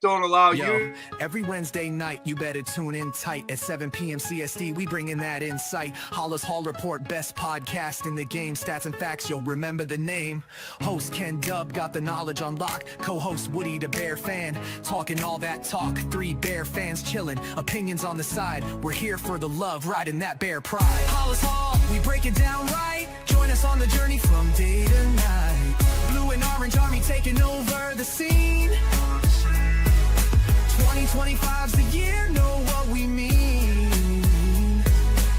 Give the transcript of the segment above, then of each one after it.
don't allow Yo, you. every Wednesday night, you better tune in tight. At 7 p.m. CST, we bring in that insight. Halas Hall Report, best podcast in the game. Stats and facts, you'll remember the name. Host Ken Dub got the knowledge on lock. Co-host Woody the Bear fan, talking all that talk. 3 Bear fans chilling, opinions on the side. We're here for the love, riding that Bear pride. Halas Hall, we break it down right. Join us on the journey from day to night. Blue and orange army taking over the scene. 2025's the year, know what we mean.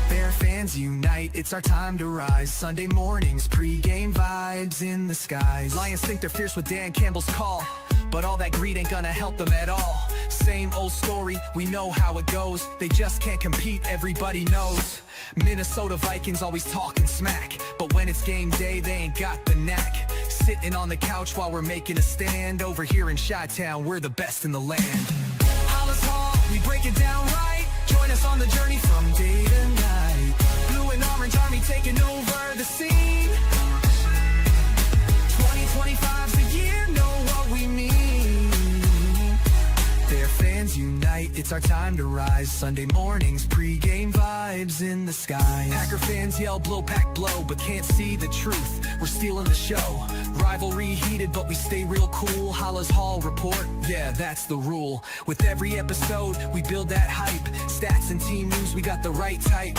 Bear fans unite, it's our time to rise. Sunday mornings, pre-game vibes in the skies. Lions think they're fierce with Dan Campbell's call, but all that greed ain't gonna help them at all. Same old story, we know how it goes. They just can't compete, everybody knows. Minnesota Vikings always talking smack, but when it's game day, they ain't got the knack. Sitting on the couch while we're making a stand. Over here in Chi-Town, we're the best in the land. Halas Hall, we break it down right. Join us on the journey from day to night. Blue and orange army taking over the scene. 2025's the year, know what we mean. Bear fans unite, it's our time to rise. Sunday mornings, pre-game vibes in the sky. Packer fans yell blow pack blow, but can't see the truth. We're stealing the show. Rivalry heated, but we stay real cool. Halas Hall Report, yeah, that's the rule. With every episode, we build that hype. Stats and team news, we got the right type.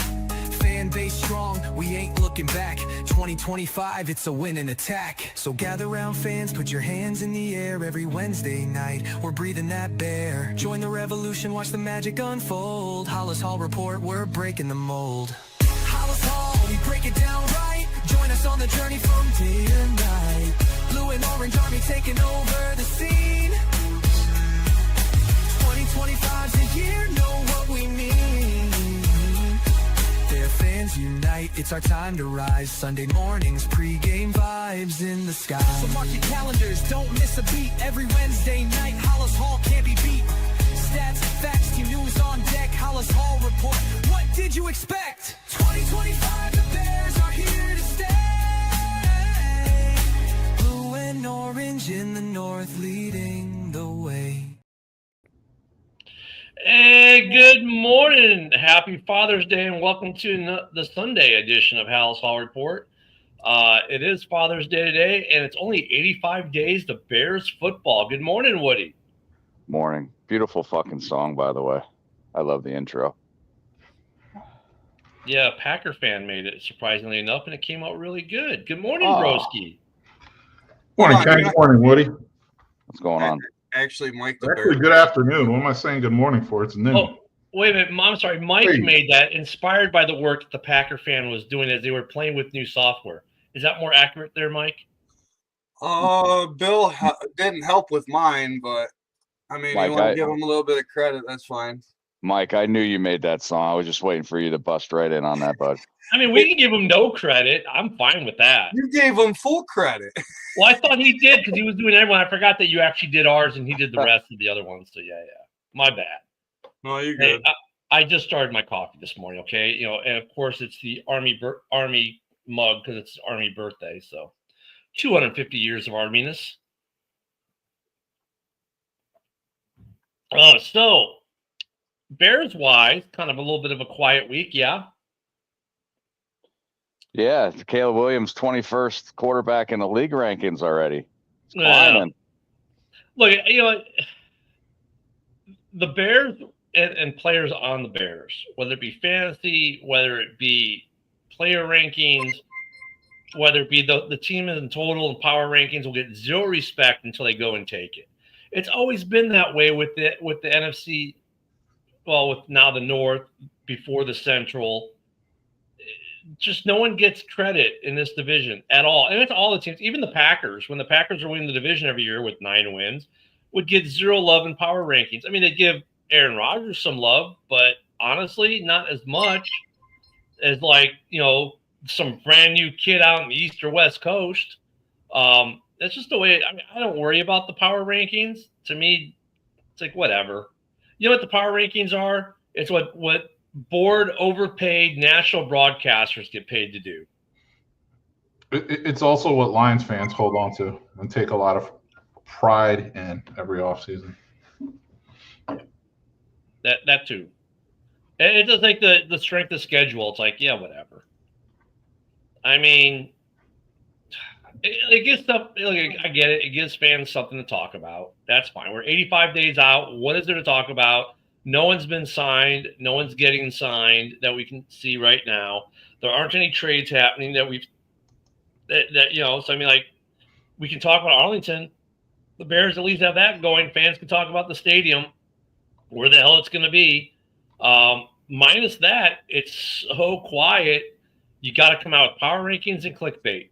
Fan base strong, we ain't looking back. 2025, it's a winning attack. So gather round fans, put your hands in the air. Every Wednesday night, we're breathing that bear. Join the revolution, watch the magic unfold. Halas Hall Report, we're breaking the mold. Halas Hall, we break it down right. Join us on the journey from day to night. Blue and orange army taking over the scene. 2025's the year, know what we mean. Bear fans unite, it's our time to rise. Sunday mornings, pre-game vibes in the sky. So mark your calendars, don't miss a beat. Every Wednesday night, Halas Hall can't be beat. Stats, facts, team news on deck. Halas Hall Report, what did you expect? 2025, the Bears are here to stay. Blue and orange in the north, leading the way. Hey, good morning. Happy Father's Day and welcome to the Sunday edition of Halas Hall Report. It is Father's Day today and it's only 85 days to Bears football. Good morning, Woody. Morning. Beautiful fucking song, by the way. I love the intro. Yeah, a Packer fan made it, surprisingly enough, and it came out really good. Good morning, Broski. Morning, Ken. Good morning, Woody. What's going on? Actually, Mike the Actually, Bear. good afternoon. What am I saying good morning for? It's noon. Oh, wait a minute. I'm sorry. Mike made that inspired by the work that the Packer fan was doing as they were playing with new software. Is that more accurate there, Mike? Bill didn't help with mine, but I mean, Mike, you want to give him a little bit of credit, that's fine. Mike, I knew you made that song. I was just waiting for you to bust right in on that, bud. I mean, we can give him no credit. I'm fine with that. You gave him full credit. Well, I thought he did because he was doing everyone. I forgot that you actually did ours and he did the rest of the other ones. So yeah. My bad. No, you're Hey, good. I just started my coffee this morning. Okay, and of course it's the Army mug because it's Army birthday. So 250 years of Arminess. So Bears wise, kind of a little bit of a quiet week, yeah. Yeah, Caleb Williams, 21st quarterback in the league rankings already. Look, the Bears and players on the Bears, whether it be fantasy, whether it be player rankings, whether it be the team in total and power rankings, will get zero respect until they go and take it. It's always been that way with the NFC. Well, with now the North, before the Central. Just no one gets credit in this division at all. And it's all the teams, even the Packers, when the Packers are winning the division every year with 9 wins, would get zero love in power rankings. I mean, they give Aaron Rodgers some love, but honestly, not as much as some brand new kid out in the East or West Coast. That's just the way. I mean, I don't worry about the power rankings. To me, it's like whatever. You know what the power rankings are? It's what board overpaid national broadcasters get paid to do. It's also what Lions fans hold on to and take a lot of pride in every offseason. That too. And it does like the strength of schedule. It's like, yeah, whatever. I mean, it gives stuff. Like, I get it. It gives fans something to talk about. That's fine. We're 85 days out. What is there to talk about? No one's been signed. No one's getting signed that we can see right now. There aren't any trades happening that So I mean, like, we can talk about Arlington. The Bears at least have that going. Fans can talk about the stadium, where the hell it's going to be. Minus that, it's so quiet. You got to come out with power rankings and clickbait.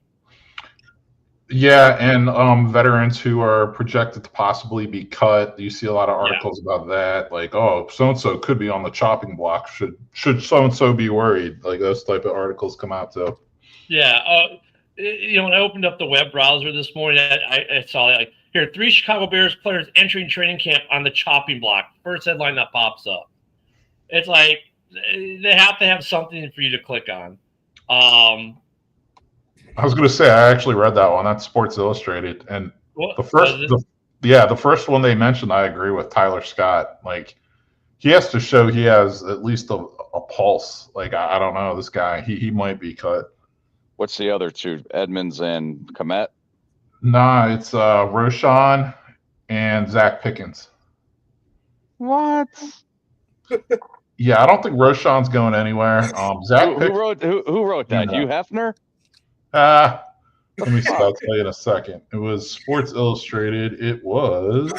Yeah, and veterans who are projected to possibly be cut. You see a lot of articles about that, like, oh, so and so could be on the chopping block. Should so and so be worried? Like those type of articles come out too. Yeah, when I opened up the web browser this morning, I saw like here 3 Chicago Bears players entering training camp on the chopping block. First headline that pops up. It's like they have to have something for you to click on. I was going to say I actually read that one. That's Sports Illustrated, and the first one they mentioned, I agree with Tyler Scott. Like he has to show he has at least a pulse. Like I don't know, this guy he might be cut. What's the other two? Edmonds and Komet? Nah, it's Roshan and Zach Pickens. What? Yeah, I don't think Roshan's going anywhere. Zach who wrote that? You Hefner? Let me see. I'll tell you in a second. It was Sports Illustrated. It was.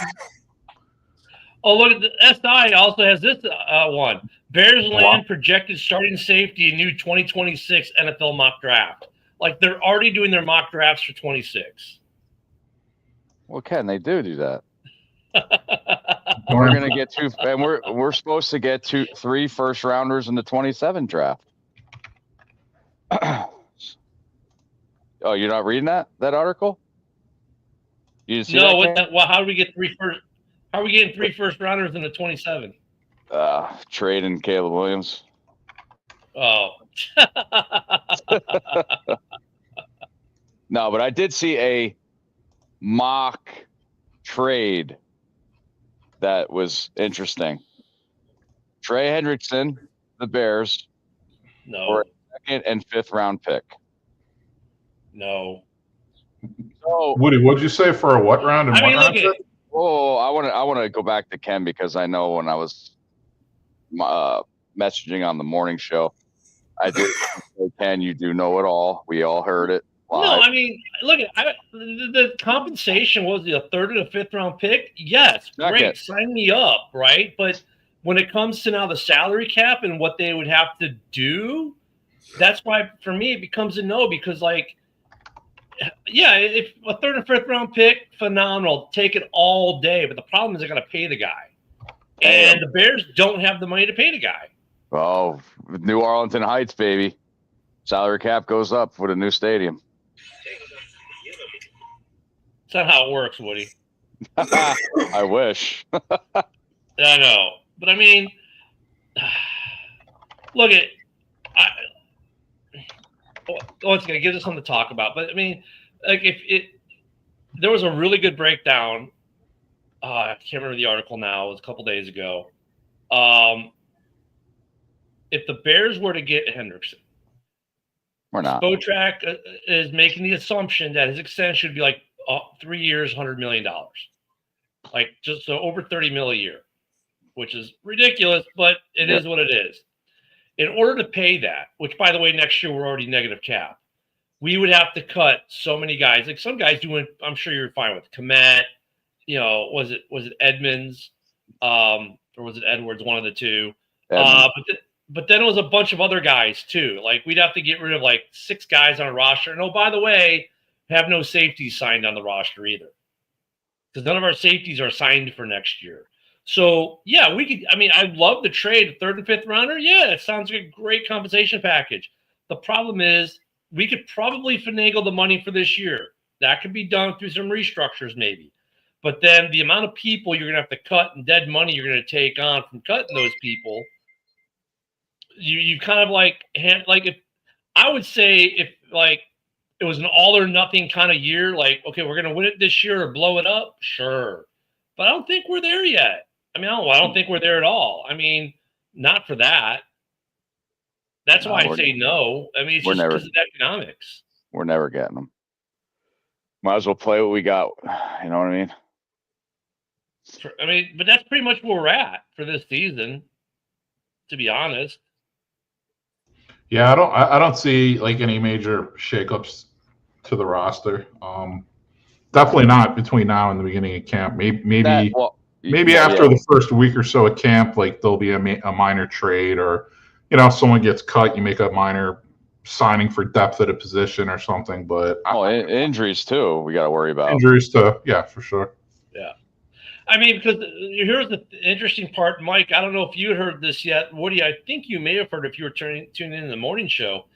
Oh, look at the SI also has this one. Bears land projected starting safety in new 2026 NFL mock draft. Like they're already doing their mock drafts for 26. Well, can they do that? We're gonna get two, and we're supposed to get 3 first rounders in the 27 draft. Oh, you're not reading that article? You didn't see that? Well, how do we get 3 first? How are we getting 3 first rounders in the 27? Trading Caleb Williams. Oh. No, but I did see a mock trade that was interesting. Trey Hendrickson, the Bears, for a 2nd and 5th round pick. No. So, Woody, what'd you say for a what round? And I mean, what round? Oh, I want to go back to Ken because I know when I was messaging on the morning show, I did say, Ken, you do know it all. We all heard it. Live. No, I mean, look, the compensation was a 3rd and a 5th round pick. Yes, great, sign me up, right? But when it comes to now the salary cap and what they would have to do, that's why for me it becomes a no because like. Yeah, if a 3rd and 5th round pick, phenomenal. Take it all day. But the problem is they're going to pay the guy. And the Bears don't have the money to pay the guy. Oh, New Arlington Heights, baby. Salary cap goes up with a new stadium. That's not how it works, Woody. I wish. I know. But I mean, look at it's going to give us something to talk about. But I mean, like there was a really good breakdown. I can't remember the article now. It was a couple days ago. If the Bears were to get Hendrickson, we're not. Spotrac is making the assumption that his extension should be like 3 years, $100 million, like just so over $30 million a year, which is ridiculous, but it is what it is. In order to pay that, which by the way, next year we're already negative cap, we would have to cut so many guys. Like some guys doing, I'm sure you're fine with Komet. Was it Edmonds, or was it Edwards? One of the two. But then it was a bunch of other guys too. Like we'd have to get rid of like 6 guys on a roster. And oh, by the way, have no safeties signed on the roster either, because none of our safeties are signed for next year. So, yeah, we could – I mean, I love the trade, 3rd and 5th rounder. Yeah, it sounds like a great compensation package. The problem is we could probably finagle the money for this year. That could be done through some restructures maybe. But then the amount of people you're going to have to cut and dead money you're going to take on from cutting those people, you kind of like if I would say if like it was an all or nothing kind of year, like, okay, we're going to win it this year or blow it up, sure. But I don't think we're there yet. I mean, I don't think we're there at all. I mean, not for that. That's why I say no. I mean, it's just because of economics. We're never getting them. Might as well play what we got. You know what I mean? But that's pretty much where we're at for this season, to be honest. Yeah, I don't see like any major shakeups to the roster. Definitely not between now and the beginning of camp. Maybe after the first week or so of camp, like there'll be a minor trade, or someone gets cut, you make a minor signing for depth at a position or something. But injuries too, we got to worry about injuries too. Yeah, for sure. Yeah. I mean, because here's the interesting part, Mike. I don't know if you heard this yet. Woody, I think you may have heard if you were tuning in the morning show.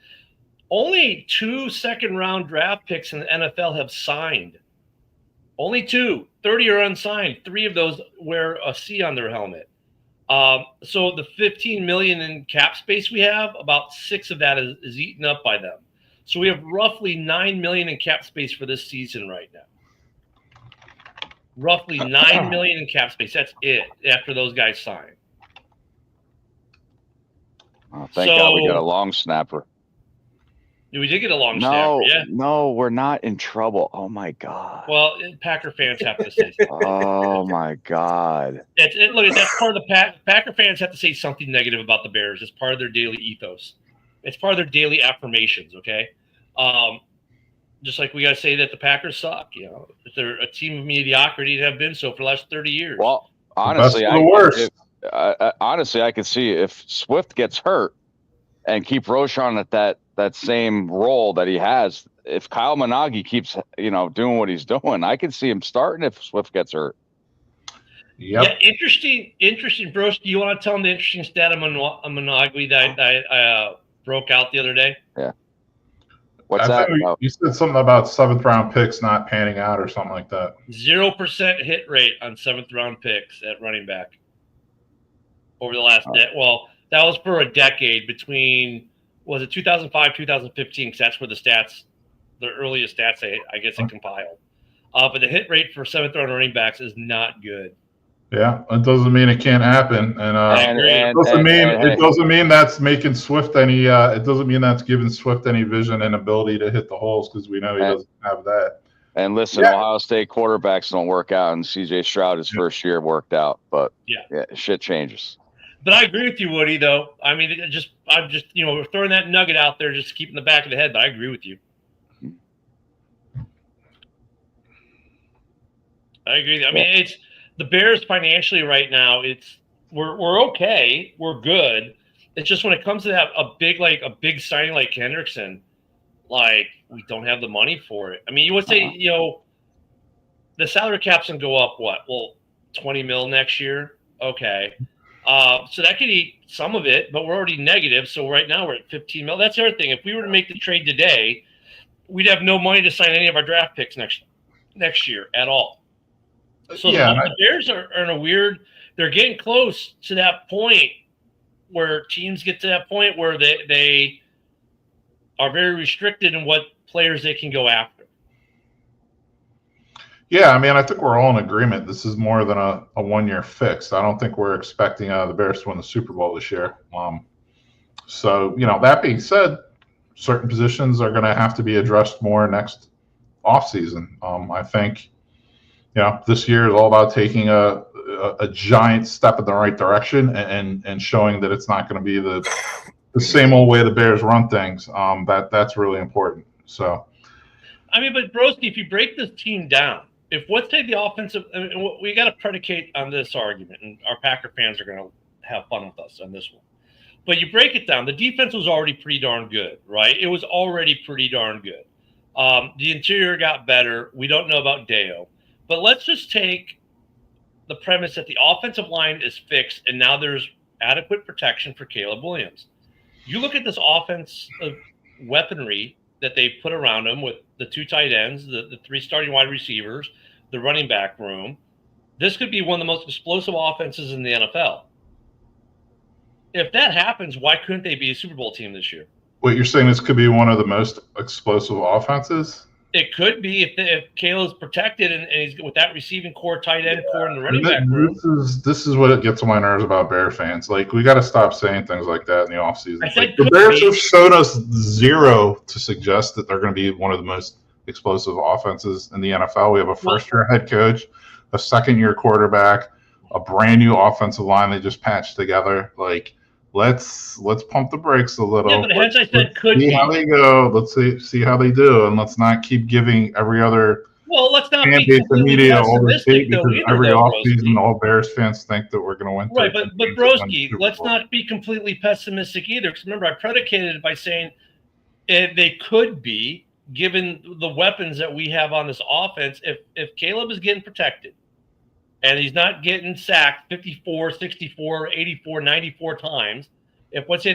Only 2 second-round draft picks in the NFL have signed. Only 2. 30 are unsigned. 3 of those wear a C on their helmet. So the $15 million in cap space we have, about 6 of that is eaten up by them. So we have roughly $9 million in cap space for this season right now. Roughly $9 million in cap space. That's it after those guys sign. Oh, thank God we got a long snapper. We did get a long snapper, yeah. No, we're not in trouble. Oh, my God. Well, Packer fans have to say something. Oh, my God. Look, that's part of the Packer fans have to say something negative about the Bears. It's part of their daily ethos. It's part of their daily affirmations, okay? Just like we got to say that the Packers suck, if they're a team of mediocrity and have been so for the last 30 years. Well, honestly, I could see if Swift gets hurt and keep Roschon at that same role that he has. If Kyle Managi keeps, doing what he's doing, I could see him starting if Swift gets hurt. Yep. Yeah, interesting, Bruce. Do you want to tell him the interesting stat on Managi that I broke out the other day? Yeah. What's that? You said something about 7th-round picks not panning out or something like that. 0% hit rate on 7th-round picks at running back over the last well, that was for a decade between, was it 2005, 2015? Because that's where the earliest stats I guess it compiled. But the hit rate for 7th-round running backs is not good. Yeah, it doesn't mean it can't happen, it doesn't mean that's making Swift any. It doesn't mean that's giving Swift any vision and ability to hit the holes, because we know he doesn't have that. And listen, Ohio State quarterbacks don't work out, and C.J. Stroud his first year worked out, but shit changes. But I agree with you, Woody. Though I'm just we're throwing that nugget out there, just to keep in the back of the head. But I agree with you. I agree. I mean, it's the Bears financially right now. We're okay. We're good. It's just when it comes to that a big signing like Hendrickson, like we don't have the money for it. I mean, you would say the salary cap's gonna go up what? Well, $20 million next year. Okay, so that could eat some of it, but we're already negative. So right now we're at $15 million. That's the other thing. If we were to make the trade today, we'd have no money to sign any of our draft picks next year at all. So the Bears are in a weird – they're getting close to that point where teams get to that point where they are very restricted in what players they can go after. Yeah, I mean, I think we're all in agreement. This is more than a one-year fix. I don't think we're expecting the Bears to win the Super Bowl this year. So, that being said, certain positions are going to have to be addressed more next offseason. I think – this year is all about taking a giant step in the right direction and showing that it's not going to be the same old way the Bears run things. That's really important. So, I mean, but Broski, if you break this team down, let's take the offensive, we got to predicate on this argument, and our Packer fans are going to have fun with us on this one. But you break it down, the defense was already pretty darn good, right? It was already pretty darn good. The interior got better. We don't know about Deo. But let's just take the premise that the offensive line is fixed and now there's adequate protection for Caleb Williams. You look at this offense of weaponry that they put around him with the 2 tight ends, the 3 starting wide receivers, the running back room. This could be one of the most explosive offenses in the NFL. If that happens, why couldn't they be a Super Bowl team this year? What you're saying, this could be one of the most explosive offenses? It could be if Caleb's protected and he's with that receiving core, tight end core, and the running back room. This is what it gets on my nerves about Bear fans. Like, we got to stop saying things like that in the offseason. Like, the Bears have shown us zero to suggest that they're going to be one of the most explosive offenses in the NFL. We have a first-year head coach, a second-year quarterback, a brand new offensive line they just patched together. Like, let's pump the brakes a little. Yeah, but as I said, could see how they go. Let's see how they do, and let's not keep giving every other let's not fan be base and media all this hate because every offseason all Bears fans think that we're going to win. Right, but Broski, let's not be completely pessimistic either. Because remember, I predicated it by saying they could be, given the weapons that we have on this offense, if Caleb is getting protected and he's not getting sacked 54, 64, 84, 94 times, if let's say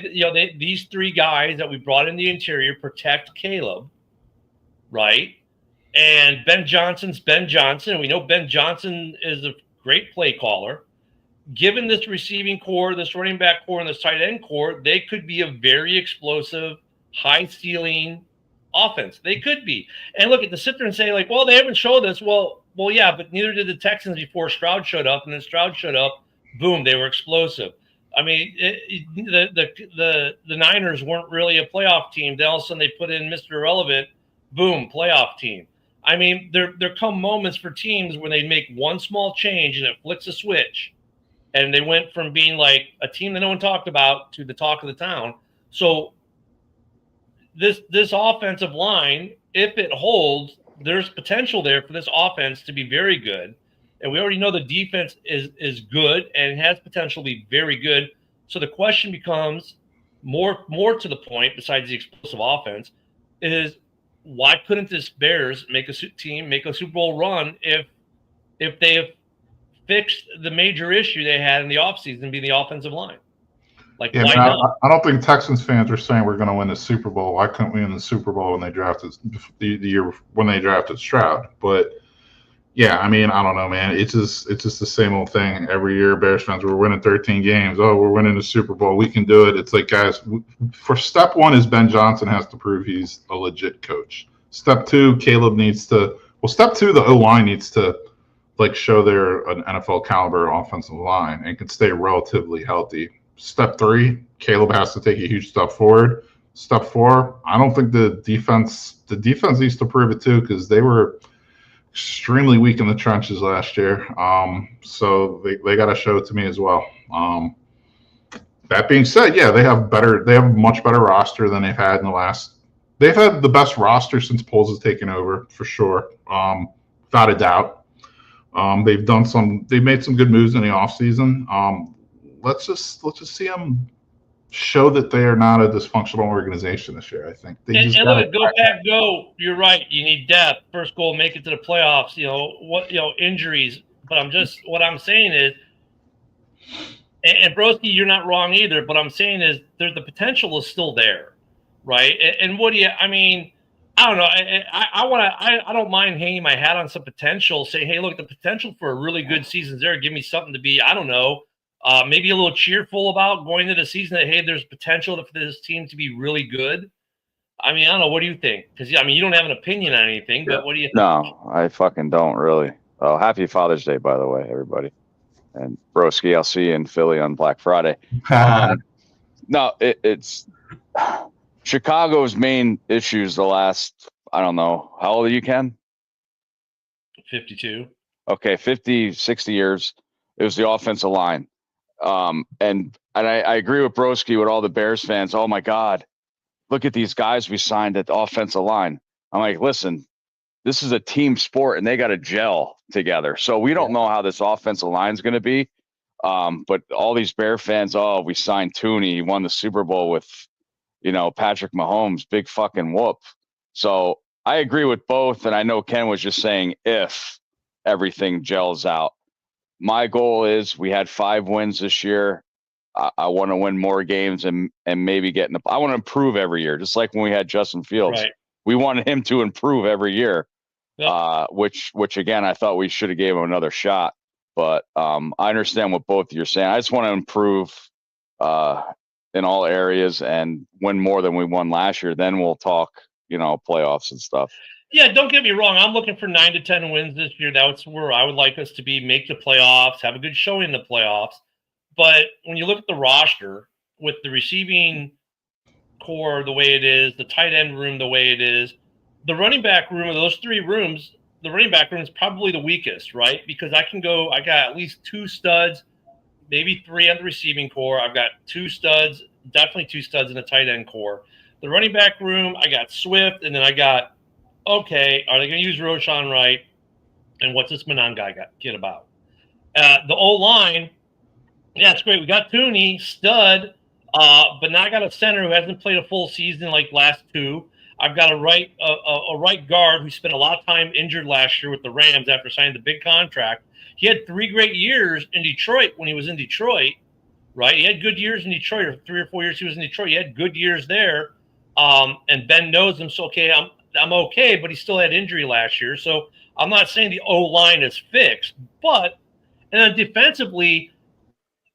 these three guys that we brought in the interior protect Caleb, right? And Ben Johnson's Ben Johnson. We know Ben Johnson is a great play caller. Given this receiving core, this running back core, and this tight end core, they could be a very explosive, high ceiling offense. They could be. And look, to sit there and say, like, well, they haven't showed us. Well, yeah, but neither did the Texans before Stroud showed up. And then Stroud showed up, boom, they were explosive. I mean, the Niners weren't really a playoff team. Then all of a sudden they put in Mr. Irrelevant, boom, playoff team. I mean, there come moments for teams where they make one small change and it flicks a switch. And they went from being like a team that no one talked about to the talk of the town. So this offensive line, if it holds, there's potential there for this offense to be very good. And we already know the defense is good and has potential to be very good. So the question becomes more to the point, besides the explosive offense, is why couldn't this Bears make a Super Bowl run if they have fixed the major issue they had in the offseason, being the offensive line? Like, why not? I don't think Texans fans are saying we're going to win the Super Bowl. Why couldn't we win the Super Bowl when they drafted the year when they drafted Stroud? But yeah, I mean, I don't know, man. It's just the same old thing every year. Bears fans, we're winning 13 games. Oh, we're winning the Super Bowl. We can do it. It's like, guys, for step one is Ben Johnson has to prove he's a legit coach. Step two, Caleb needs to. Well, step two, the O-line needs to like show they're an NFL caliber offensive line and can stay relatively healthy. Step three, Caleb has to take a huge step forward. Step four, I don't think the defense needs to prove it too, because they were extremely weak in the trenches last year. So they got to show it to me as well. That being said, yeah, they have a much better roster than they've had in the last. They've had the best roster since Poles has taken over, for sure, without a doubt. They've made some good moves in the offseason. Let's just see them show that they are not a dysfunctional organization this year. I think they just look, go Pack, go. You're right. You need depth. First goal, make it to the playoffs. Injuries. But what I'm saying is, and Broski, you're not wrong either. But I'm saying is, the potential is still there, right? And what do you? I mean, I don't know. I don't mind hanging my hat on some potential. Say, hey, look, the potential for a really good season's there. Give me something to be, I don't know, maybe a little cheerful about going into the season. That, hey, there's potential for this team to be really good. I mean, I don't know. What do you think? Because I mean, you don't have an opinion on anything, but what do you think? No, I fucking don't really. Oh, happy Father's Day, by the way, everybody. And Broski, I'll see you in Philly on Black Friday. No, it's Chicago's main issues the last, I don't know, how old are you, Ken? 52. Okay, 50, 60 years. It was the offensive line. And I agree with Broski, with all the Bears fans. Oh, my God, look at these guys we signed at the offensive line. I'm like, listen, this is a team sport, and they got to gel together. So we don't know how this offensive line is going to be. But all these Bear fans, oh, we signed Tooney. He won the Super Bowl with, Patrick Mahomes, big fucking whoop. So I agree with both. And I know Ken was just saying if everything gels out. My goal is we had 5 wins this year. I want to win more games and maybe I want to improve every year, just like when we had Justin Fields. Right. We wanted him to improve every year, Yep. which again, I thought we should have gave him another shot. But I understand what both of you are saying. I just want to improve in all areas and win more than we won last year. Then we'll talk, playoffs and stuff. Yeah, don't get me wrong. I'm looking for 9 to 10 wins this year. That's where I would like us to be, make the playoffs, have a good showing in the playoffs. But when you look at the roster with the receiving core the way it is, the tight end room the way it is, the running back room of those 3 rooms, the running back room is probably the weakest, right? Because I got at least 2 studs, maybe 3 on the receiving core. I've got 2 studs, definitely 2 studs in the tight end core. The running back room, I got Swift, and then I got, okay, are they going to use Roshan right? And what's this Manon guy get about? The O-line, yeah, it's great. We got Tooney, stud, but now I got a center who hasn't played a full season like last 2. I've got a right guard who spent a lot of time injured last year with the Rams after signing the big contract. He had 3 great years in Detroit when he was in Detroit, right? He had good years in Detroit, or 3 or 4 years he was in Detroit. He had good years there, and Ben knows him. So, okay, I'm okay, but he still had injury last year. So I'm not saying the O-line is fixed, but and then defensively,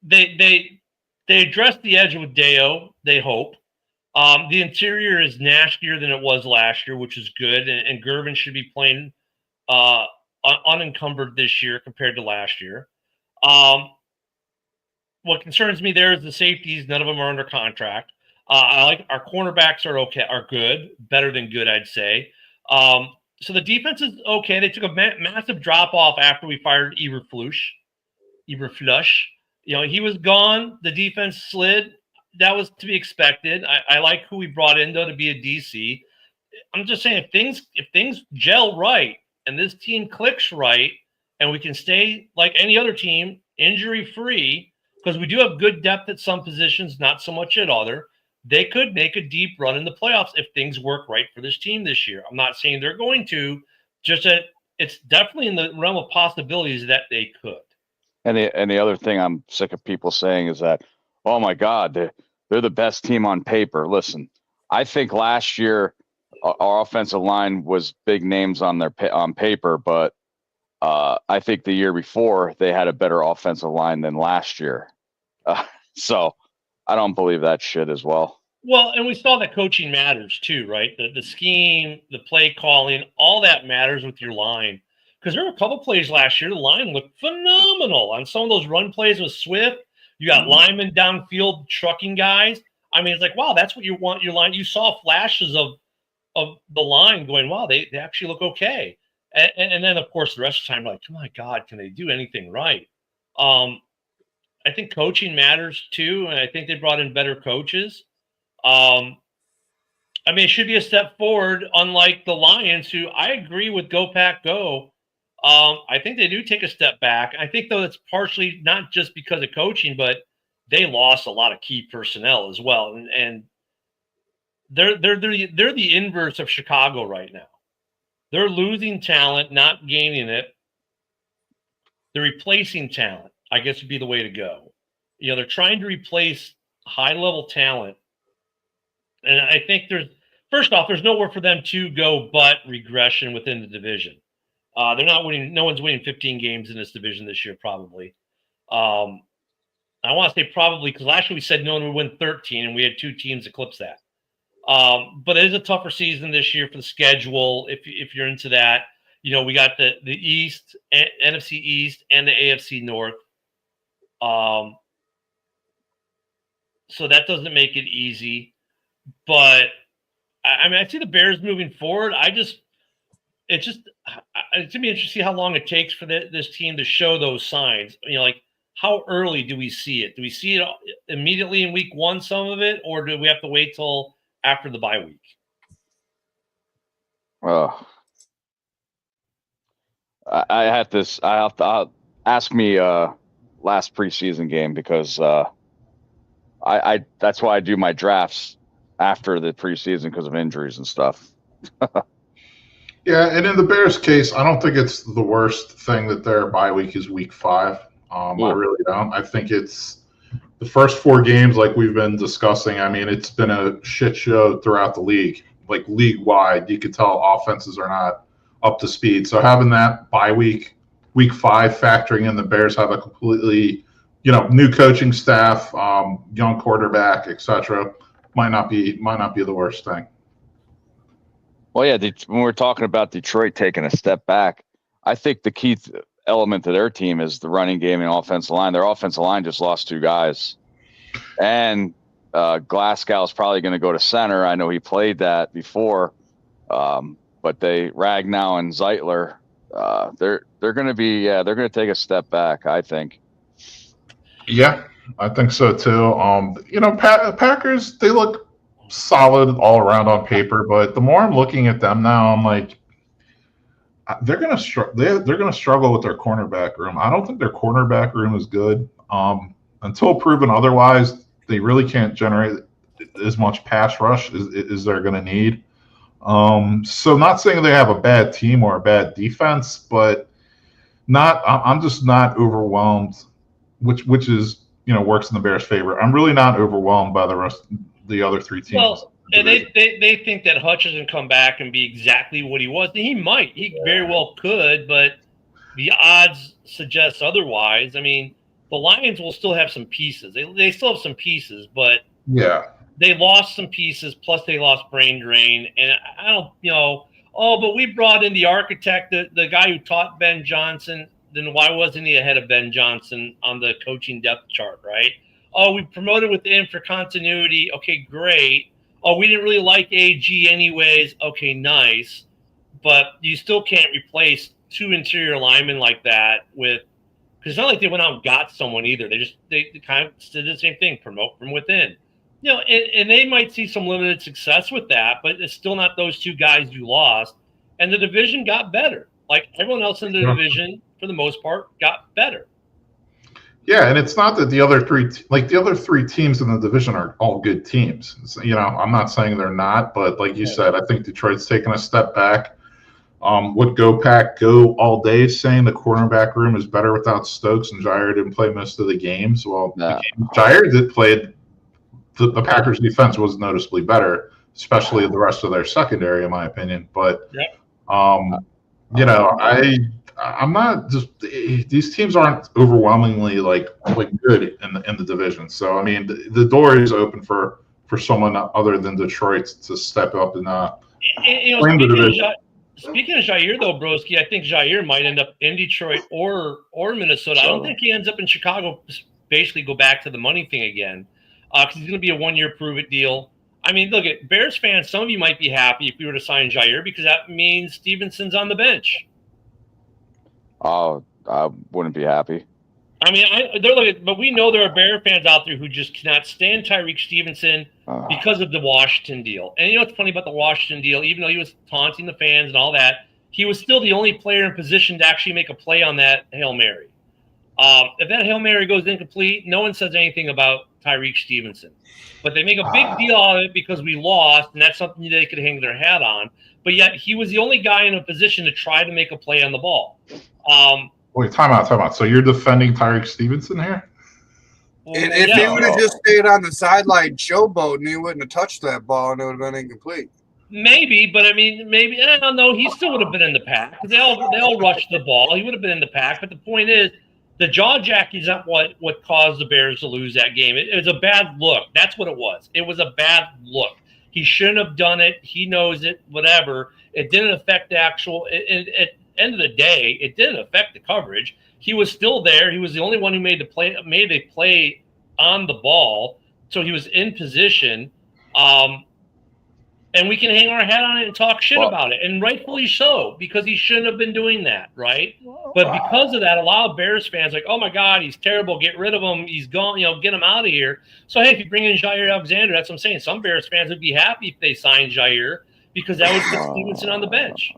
they addressed the edge with Deo, they hope. The interior is nastier than it was last year, which is good, and Gervin should be playing unencumbered this year compared to last year. What concerns me there is the safeties. None of them are under contract. I like our cornerbacks are good, better than good, I'd say. So the defense is okay. They took a massive drop off after we fired Eberflush. You know, he was gone. The defense slid. That was to be expected. I like who we brought in though to be a DC. I'm just saying if things gel right and this team clicks right, and we can stay like any other team injury free, because we do have good depth at some positions, not so much at other. They could make a deep run in the playoffs if things work right for this team this year. I'm not saying they're going to, just that it's definitely in the realm of possibilities that they could. And the other thing I'm sick of people saying is that, oh my God, they're the best team on paper. Listen, I think last year our offensive line was big names on paper, but I think the year before they had a better offensive line than last year. So I don't believe that shit as well. Well, and we saw that coaching matters too, right? The scheme, the play calling, all that matters with your line. Because there were a couple plays last year, the line looked phenomenal. On some of those run plays with Swift, you got linemen downfield trucking guys. I mean, it's like, wow, that's what you want your line. You saw flashes of the line going, wow, they actually look okay. And then, of course, the rest of the time, like, oh my God, can they do anything right? I think coaching matters too, and I think they brought in better coaches. I mean, it should be a step forward, unlike the Lions, who I agree with Go Pack Go. I think they do take a step back. I think, though, it's partially not just because of coaching, but they lost a lot of key personnel as well, and they're the inverse of Chicago right now. They're losing talent, not gaining it. They're replacing talent, I guess would be the way to go. You know, they're trying to replace high-level talent. And I think first off, there's nowhere for them to go but regression within the division. They're not winning. No one's winning 15 games in this division this year, probably. I want to say probably because last year we said no one would win 13, and we had 2 teams eclipse that. But it is a tougher season this year for the schedule. If you're into that, you know, we got the East, NFC East, and the AFC North. So that doesn't make it easy. But I mean, I see the Bears moving forward. It's going to be interesting to see how long it takes for this team to show those signs. You know, like how early do we see it? Do we see it immediately in week 1, some of it, or do we have to wait till after the bye week? Well, I have this. I'll ask me last preseason game because I that's why I do my drafts after the preseason because of injuries and stuff. Yeah, and in the Bears' case, I don't think it's the worst thing that their bye week is week 5. I really don't. I think it's the first 4 games, like we've been discussing. I mean, it's been a shit show throughout the league, like league-wide. You could tell offenses are not up to speed. So having that bye week 5, factoring in the Bears have a completely, new coaching staff, young quarterback, etc., might not be the worst thing. Well, yeah, when we're talking about Detroit taking a step back, I think the key element to their team is the running game and offensive line. Their offensive line just lost 2 guys. And Glasgow's probably going to go to center. I know he played that before. But Ragnow and Zeitler, they're going to be, they're going to take a step back, I think. Yeah, I think so too. Packers, they look solid all around on paper, but the more I'm looking at them now, I'm like, they're gonna struggle with their cornerback room. I don't think their cornerback room is good. Until proven otherwise, they really can't generate as much pass rush as they're going to need. So not saying they have a bad team or a bad defense, but I'm just not overwhelmed, which is works in the Bears' favor. I'm really not overwhelmed by the other 3 teams. Well, and they think that Hutchinson come back and be exactly what he was. He might. He very well could, but the odds suggest otherwise. I mean, the Lions will still have some pieces. They still have some pieces, but they lost some pieces. Plus, they lost brain drain. And I don't, but we brought in the architect, the guy who taught Ben Johnson. Then why wasn't he ahead of Ben Johnson on the coaching depth chart, right? Oh, we promoted within for continuity. Okay, great. Oh, we didn't really like AG anyways. Okay, nice. But you still can't replace 2 interior linemen like that with – because it's not like they went out and got someone either. They kind of did the same thing, promote from within. And they might see some limited success with that, but it's still not those 2 guys you lost. And the division got better. Like everyone else in the division, for the most part, got better. Yeah, and it's not that the other 3 teams in the division are all good teams. I'm not saying they're not, but like you said, I think Detroit's taken a step back. Would Go Pack go all day saying the cornerback room is better without Stokes and Jair didn't play most of the games? Well, Jair did play. The Packers' defense was noticeably better, especially the rest of their secondary, in my opinion. But I'm not just these teams aren't overwhelmingly like good in the division. So I mean, the door is open for someone other than Detroit to step up and claim the division. Speaking of Jair, though, Broski, I think Jair might end up in Detroit or Minnesota. I don't think he ends up in Chicago, basically go back to the money thing again, because he's going to be a 1-year prove-it deal. I mean, look, at Bears fans, some of you might be happy if we were to sign Jair because that means Stevenson's on the bench. Oh, I wouldn't be happy. I mean, but we know there are Bear fans out there who just cannot stand Tyreek Stevenson because of the Washington deal. And you know what's funny about the Washington deal? Even though he was taunting the fans and all that, he was still the only player in position to actually make a play on that Hail Mary. If that Hail Mary goes incomplete, no one says anything about Tyreek Stevenson. But they make a big deal out of it because we lost, and that's something they could hang their hat on. But yet he was the only guy in a position to try to make a play on the ball. Wait, time out. So you're defending Tyreek Stevenson here? And if he would have just stayed on the sideline showboating, he wouldn't have touched that ball and it would have been incomplete. Maybe, but I mean, maybe I don't know. He still would have been in the pack because they all rushed the ball. He would have been in the pack. But the point is, the jaw jacking is not what caused the Bears to lose that game. It was a bad look. That's what it was. It was a bad look. He shouldn't have done it. He knows it. Whatever. It didn't affect the actual. At end of the day, it didn't affect the coverage. He was still there. He was the only one who made a play on the ball, so he was in position. And we can hang our head on it and talk shit about it, and rightfully so, because he shouldn't have been doing that, right? But because of that, a lot of Bears fans are like, oh my God, he's terrible. Get rid of him. He's gone. Get him out of here. So hey, if you bring in Jair Alexander, that's what I'm saying. Some Bears fans would be happy if they signed Jair because that would put Stevenson on the bench.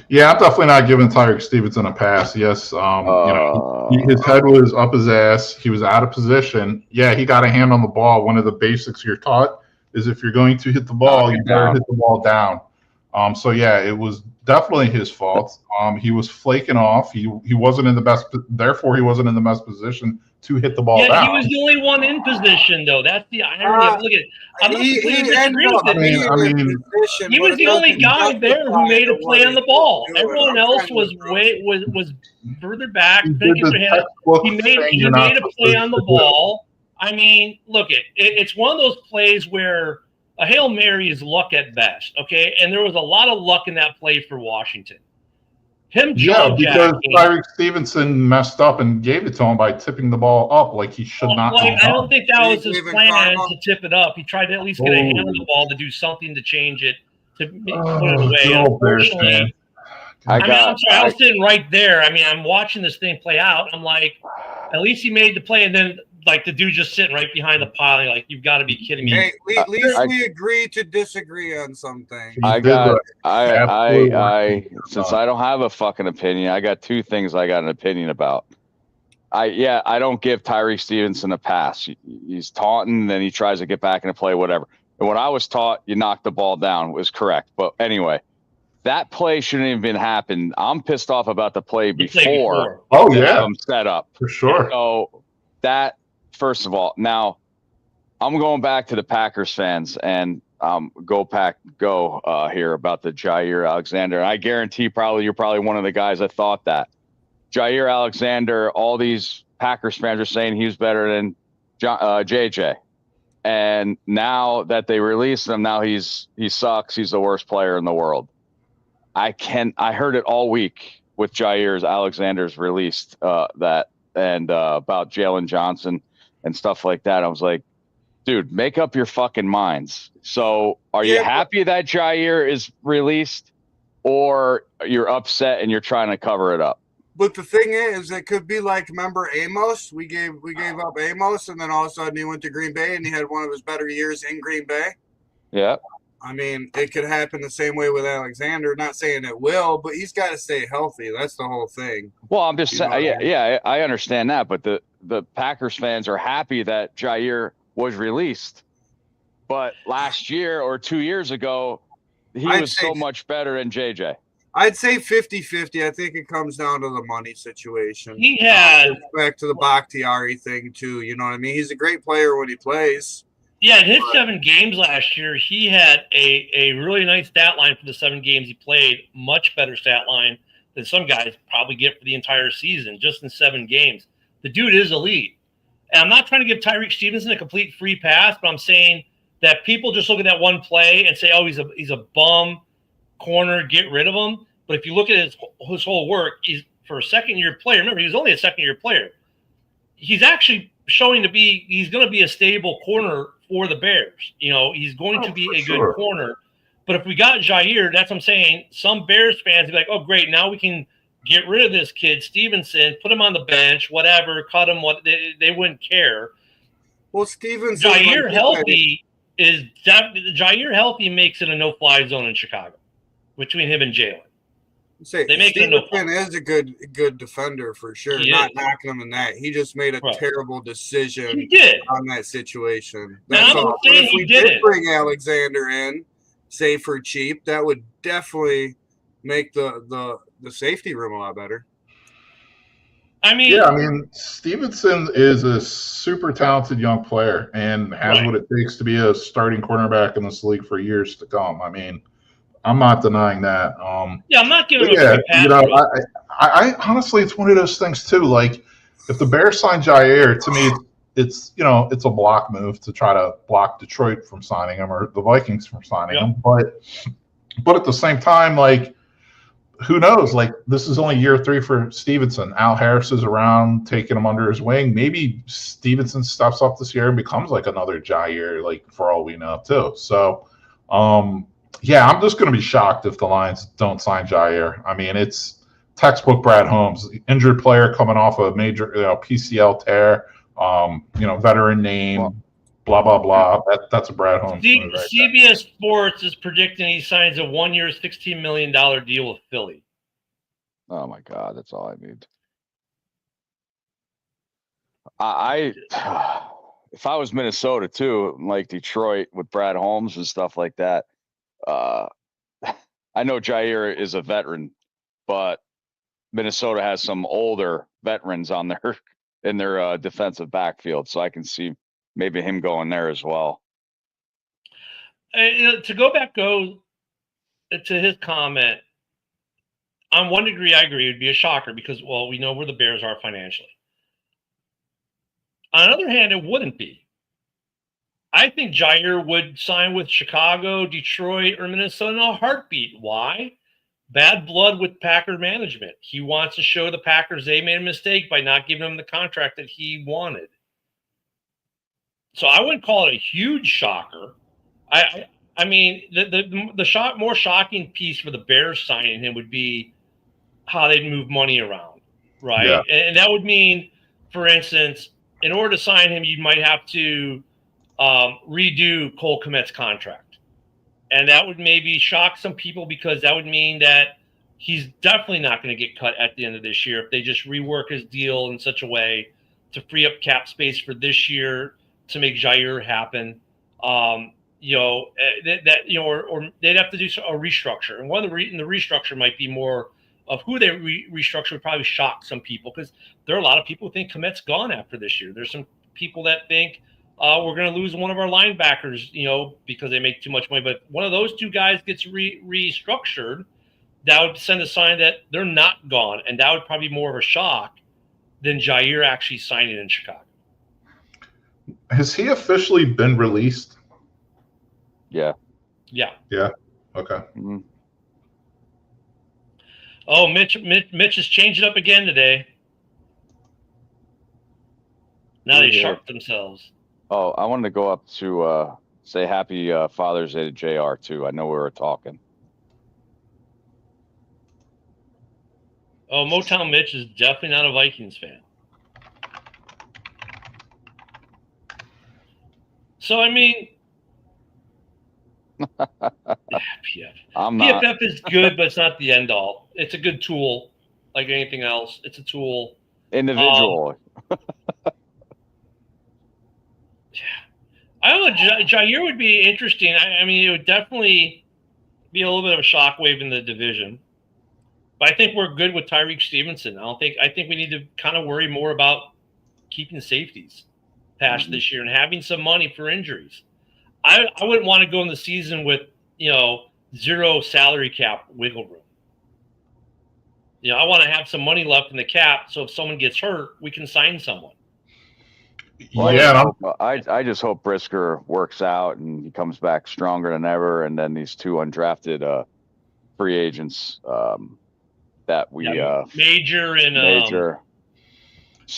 Yeah, I'm definitely not giving Tyreek Stevenson a pass. Yes, his head was up his ass. He was out of position. Yeah, he got a hand on the ball. One of the basics you're taught is if you're going to hit the ball, you better hit the ball down. So yeah, it was definitely his fault. He was flaking off. He wasn't in the best. Therefore, he wasn't in the best position to hit the ball down. Yeah, he was the only one in position, though. That's the irony. Look at it. He was the only guy there who made a play on the ball. Everyone else was further back. He made a play on the ball. I mean, look, it's one of those plays where A Hail Mary is luck at best, okay? And there was a lot of luck in that play for Washington. Because Tyreek Stevenson messed up and gave it to him by tipping the ball up like he should not have done. I don't think that was his plan to tip it up. He tried to at least get a hand on the ball to do something to change it, to put it away. Unfortunately, I'm sorry, I was sitting right there. I mean, I'm watching this thing play out. I'm like, at least he made the play, and then like the dude just sitting right behind the pile. Like, you've got to be kidding me. Hey, at least we agree to disagree on something. Since I don't have a fucking opinion, I got two things I got an opinion about. I don't give Tyreek Stevenson a pass. He's taunting, then he tries to get back into play, whatever. And what I was taught, you knock the ball down, was correct. But anyway, that play shouldn't even been happened. I'm pissed off about the play before. Oh yeah, set up for sure. So that, first of all, now I'm going back to the Packers fans and go Pack go here about the Jair Alexander. And I guarantee you're probably one of the guys that thought that. Jair Alexander, all these Packers fans are saying he was better than JJ. And now that they released him, now he sucks. He's the worst player in the world. I heard it all week with Jair Alexander's released about Jalen Johnson and stuff like that. I was like, dude, make up your fucking minds. So are you happy that Jair is released, or you're upset and you're trying to cover it up? But the thing is, it could be like, remember Amos? We gave up Amos, and then all of a sudden he went to Green Bay and he had one of his better years in Green Bay. Yeah. I mean, it could happen the same way with Alexander. Not saying it will, but he's got to stay healthy. That's the whole thing. Well, I'm just saying, I understand that, but the Packers fans are happy that Jair was released. But last year or 2 years ago, he was so much better than JJ. I'd say 50-50. I think it comes down to the money situation. He had back to the Bakhtiari thing too. You know what I mean? He's a great player when he plays. Yeah, in his 7 games last year, he had a really nice stat line for the 7 games he played. Much better stat line than some guys probably get for the entire season, just in 7 games. The dude is elite. And I'm not trying to give Tyreek Stevenson a complete free pass, but I'm saying that people just look at that one play and say, oh, he's a bum corner, get rid of him. But if you look at his whole work, he's for a second-year player. Remember, he was only a second-year player. He's actually showing he's going to be a stable corner for the Bears. You know, he's going to be a good corner. But if we got Jair, that's what I'm saying. Some Bears fans be like, oh, great, now we can get rid of this kid, Stevenson, put him on the bench, whatever, cut him. They wouldn't care. Well, Stevenson, Jair healthy makes it a no-fly zone in Chicago between him and Jalen. They make Stevenson is a good defender for sure. Not knocking him in that. He just made a terrible decision on that situation. That's all. But if we did bring Alexander in, say for cheap, that would definitely make the safety room a lot better. I mean, Stevenson is a super talented young player and has what it takes to be a starting cornerback in this league for years to come. I mean, I'm not denying that. I'm not giving him a pass. You know, I honestly, it's one of those things too. Like, if the Bears sign Jair, to me, it's a block move to try to block Detroit from signing him or the Vikings from signing him. But at the same time, like, who knows? Like, this is only year 3 for Stevenson. Al Harris is around, taking him under his wing. Maybe Stevenson steps up this year and becomes like another Jair, like, for all we know, too. So, yeah, I'm just going to be shocked if the Lions don't sign Jair. I mean, it's textbook Brad Holmes, injured player coming off a major PCL tear, veteran name, blah, blah, blah. That's a Brad Holmes move right CBS there. Sports is predicting he signs a 1-year, $16 million deal with Philly. Oh, my God. That's all I need. If I was Minnesota, too, like Detroit with Brad Holmes and stuff like that, I know Jair is a veteran, but Minnesota has some older veterans in their defensive backfield, so I can see maybe him going there as well. To go to his comment, on one degree, I agree. It would be a shocker because, well, we know where the Bears are financially. On the other hand, it wouldn't be. I think Jair would sign with Chicago, Detroit, or Minnesota in a heartbeat. Why? Bad blood with Packer management. He wants to show the Packers they made a mistake by not giving him the contract that he wanted. So I wouldn't call it a huge shocker. I mean, the more shocking piece for the Bears signing him would be how they'd move money around, right? Yeah. And that would mean, for instance, in order to sign him, you might have to redo Cole Kmet's contract. And that would maybe shock some people because that would mean that he's definitely not going to get cut at the end of this year if they just rework his deal in such a way to free up cap space for this year to make Jair happen. Or they'd have to do a restructure. And one of the restructure might be more of who they restructure would probably shock some people because there are a lot of people who think Kmet's gone after this year. There's some people that think we're going to lose one of our linebackers, because they make too much money. But one of those two guys gets restructured, that would send a sign that they're not gone. And that would probably be more of a shock than Jair actually signing in Chicago. Has he officially been released? Yeah. Yeah. Okay. Mm-hmm. Oh, Mitch has changed it up again today. Now they sharp themselves. Oh, I wanted to go up to say happy Father's Day to JR too. I know we were talking. Oh, Motown Mitch is definitely not a Vikings fan. So, I mean, PFF is good, but it's not the end all. It's a good tool, like anything else. It's a tool. Individual. I don't know. Jair would be interesting. I mean, it would definitely be a little bit of a shockwave in the division. But I think we're good with Tyreek Stevenson. I think we need to kind of worry more about keeping safeties past this year and having some money for injuries. I wouldn't want to go in the season with, zero salary cap wiggle room. I want to have some money left in the cap so if someone gets hurt, we can sign someone. Well, I just hope Brisker works out and he comes back stronger than ever. And then these two undrafted free agents that we Major and Major.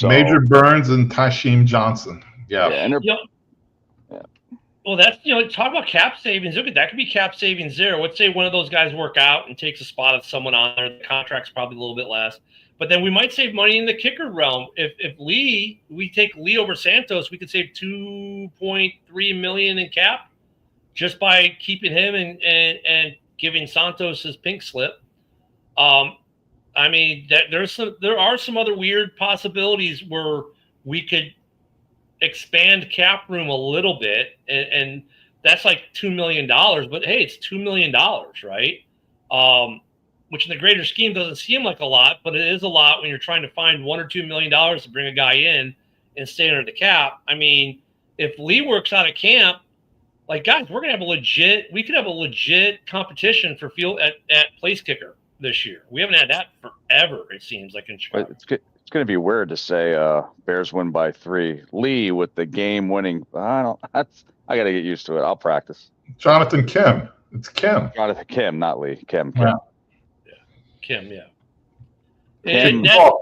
Major Burns and Tysheem Johnson. Yeah. Well, that's talk about cap savings. Look at that, could be cap savings there. Let's say one of those guys work out and takes a spot of someone on there. The contract's probably a little bit less. But then we might save money in the kicker realm. If we take Lee over Santos, we could save $2.3 million in cap just by keeping him and giving Santos his pink slip. I mean, there are some other weird possibilities where we could expand cap room a little bit, and that's like $2 million. But hey, it's $2 million, right? Which in the greater scheme doesn't seem like a lot, but it is a lot when you're trying to find $1 or $2 million to bring a guy in and stay under the cap. I mean, if Lee works out of camp, like, guys, we could have a legit competition for field at place kicker this year. We haven't had that forever, it seems like in Chicago. It's going to be weird to say Bears win by 3. Lee with the game-winning. I got to get used to it. I'll practice. Jonathan Kim. It's Kim. Jonathan Kim, not Lee. Kim. Yeah. Kim, yeah.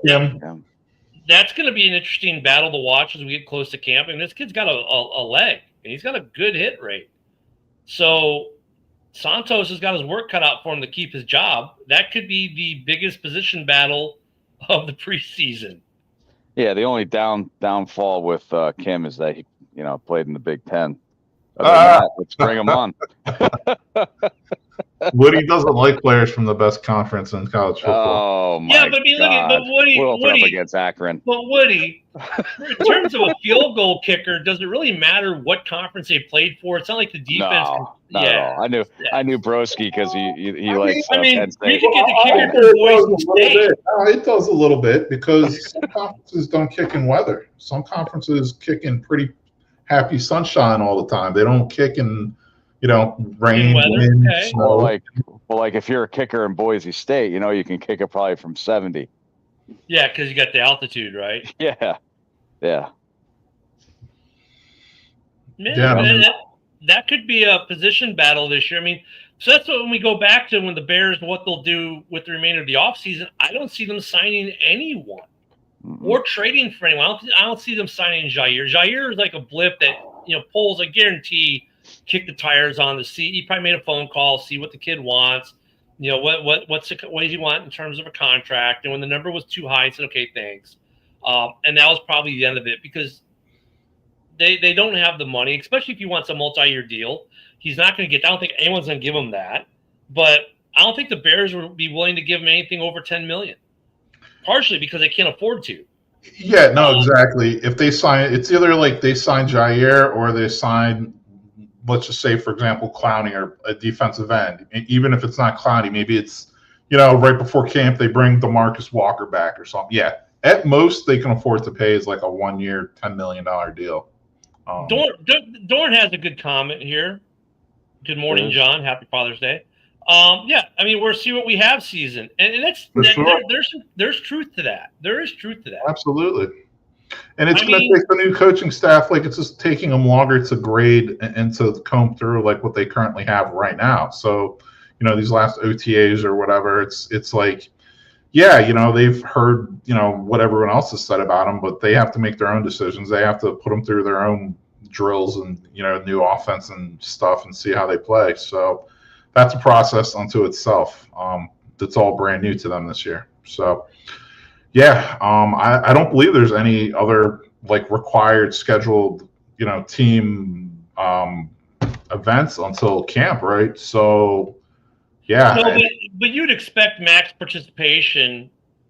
Kim. That's going to be an interesting battle to watch as we get close to camp. I mean, this kid's got a leg, and he's got a good hit rate. So Santos has got his work cut out for him to keep his job. That could be the biggest position battle of the preseason. Yeah, the only downfall with Kim is that he, played in the Big Ten. Let's bring him on. Woody doesn't like players from the best conference in college football. Oh my God! But Woody, we're up against Akron. But Woody, in terms of a field goal kicker, does it really matter what conference they played for? It's not like the defense. No, not at all. I knew Broski because he likes. We could get the kicker from Boise State. It does a little bit because some conferences don't kick in weather. Some conferences kick in pretty happy sunshine all the time. They don't kick in rain, wind, snow. Well, like if you're a kicker in Boise State, you can kick it probably from 70. Yeah, because you got the altitude, right? Yeah. No, That could be a position battle this year. I mean, so that's when we go back to when the Bears, what they'll do with the remainder of the offseason. I don't see them signing anyone or trading for anyone. I don't see them signing Jair. Jair is like a blip that, Poles, I guarantee, kick the tires on the seat. He probably made a phone call, see what the kid wants. What does he want in terms of a contract? And when the number was too high, he said, okay, thanks. And that was probably the end of it because they don't have the money, especially if he wants a multi-year deal. He's not going to get – I don't think anyone's going to give him that. But I don't think the Bears would be willing to give him anything over $10 million, partially because they can't afford to. Yeah, no, exactly. If they sign – it's either like they sign Jair or they sign, let's just say, for example, Clowney or a defensive end. Even if it's not Clowney, maybe it's, right before camp they bring DeMarcus Walker back or something. Yeah, at most they can afford to pay is like a 1-year, $10 million deal. Dorn has a good comment here. Good morning, John. Happy Father's Day. Yeah, I mean, we'll see what we have season, and there's truth to that. There is truth to that. Absolutely, and it's going to take the new coaching staff. Like it's just taking them longer to grade and to comb through like what they currently have right now. So, these last OTAs or whatever, it's like. Yeah, they've heard, what everyone else has said about them, but they have to make their own decisions. They have to put them through their own drills and, new offense and stuff and see how they play. So that's a process unto itself. That's all brand new to them this year. So, yeah, I don't believe there's any other, like, required scheduled, team events until camp, right? So, yeah. No, but you'd expect max participation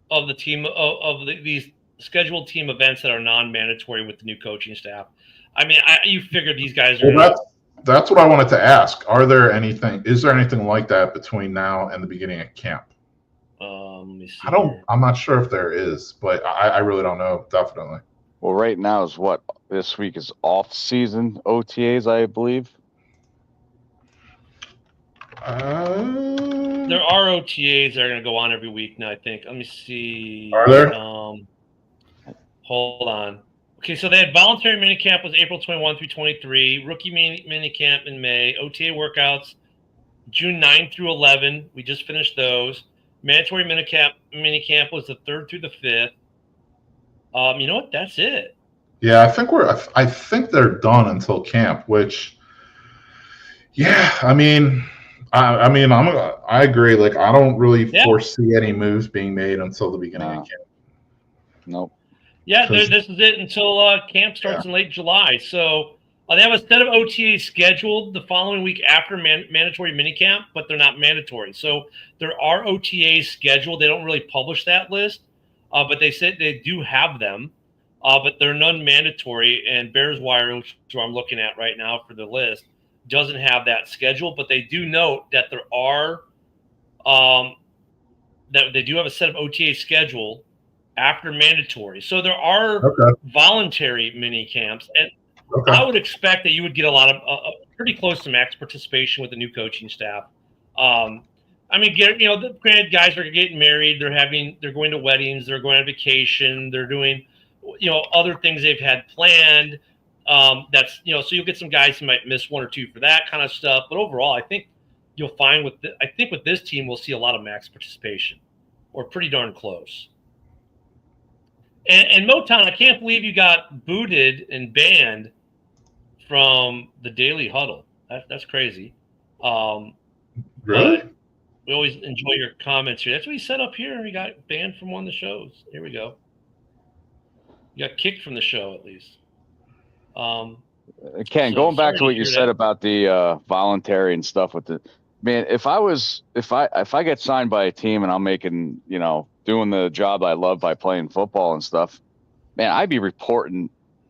of the team of these scheduled team events that are non-mandatory with the new coaching staff. I mean, you figure these guys are. Well, that's what I wanted to ask. Is there anything like that between now and the beginning of camp? Let me see. I'm not sure if there is, but I really don't know. Definitely. Well, right now is what this week is off-season OTAs, I believe. There are OTAs that are going to go on every week now, I think. Let me see. Are there? Hold on. Okay, so they had voluntary minicamp was April 21 through 23, rookie minicamp in May, OTA workouts June 9 through 11. We just finished those. Mandatory minicamp was the 3rd through the 5th. You know what? That's it. Yeah, I think they're done until camp, which, yeah, I mean, I agree. Like, I don't really foresee any moves being made until the beginning of camp. Nope. Yeah, this is it until camp starts in late July. So they have a set of OTAs scheduled the following week after mandatory minicamp, but they're not mandatory. So there are OTAs scheduled. They don't really publish that list, but they said they do have them, but they're non-mandatory. And Bears Wire, which I'm looking at right now for the list, doesn't have that schedule, but they do note that there are that they do have a set of OTA schedule after mandatory. So there are voluntary mini camps, and I would expect that you would get a lot of pretty close to max participation with the new coaching staff. I mean, granted, guys are getting married, they're going to weddings, they're going on vacation, they're doing other things they've had planned. So you'll get some guys who might miss 1 or 2 for that kind of stuff. But overall, I think you'll find with this team, we'll see a lot of max participation, or pretty darn close. And Motown, I can't believe you got booted and banned from the Daily Huddle. That's crazy. Really? We always enjoy your comments here. That's what he said up here. He got banned from one of the shows. Here we go. You got kicked from the show, at least. Ken, going back to what you said about the voluntary and stuff with the man, if I get signed by a team and I'm making, doing the job I love by playing football and stuff, man, I'd be reporting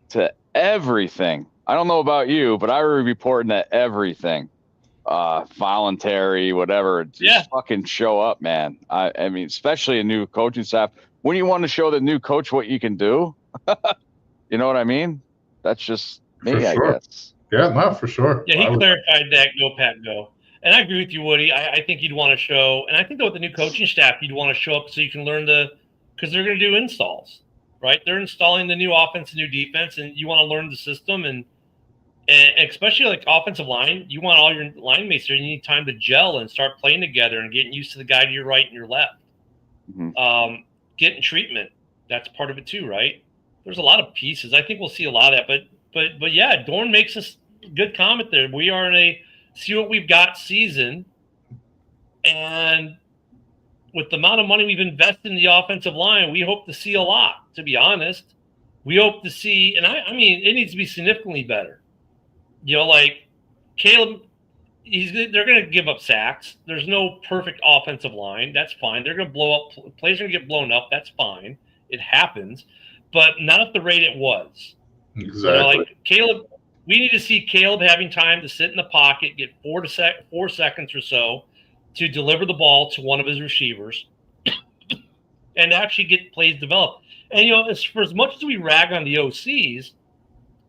to everything. I don't know about you, but I would be reporting to everything. Voluntary, whatever. Just fucking show up, man. I mean, especially a new coaching staff. When you want to show the new coach what you can do, you know what I mean? That's just me, I guess. Yeah, no, for sure. Yeah, he clarified that. Go, Pat, go. And I agree with you, Woody. I think you'd want to show, and I think that with the new coaching staff, you'd want to show up so you can learn because they're going to do installs, right? They're installing the new offense and new defense, and you want to learn the system. And And especially like offensive line, you want all your line mates there. You need time to gel and start playing together and getting used to the guy to your right and your left. Mm-hmm. Getting treatment, that's part of it too, right? There's a lot of pieces. I think we'll see a lot of that. But yeah, Dorn makes a good comment there. We are in a see what we've got season, and with the amount of money we've invested in the offensive line, we hope to see a lot. To be honest, we hope to see, and I mean, it needs to be significantly better. Like Caleb, they're going to give up sacks. There's no perfect offensive line. That's fine. They're going to blow up. Plays are going to get blown up. That's fine. It happens, but not at the rate it was. Exactly. Like Caleb, we need to see Caleb having time to sit in the pocket, get 4 seconds or so to deliver the ball to one of his receivers, and actually get plays developed. And for as much as we rag on the OCs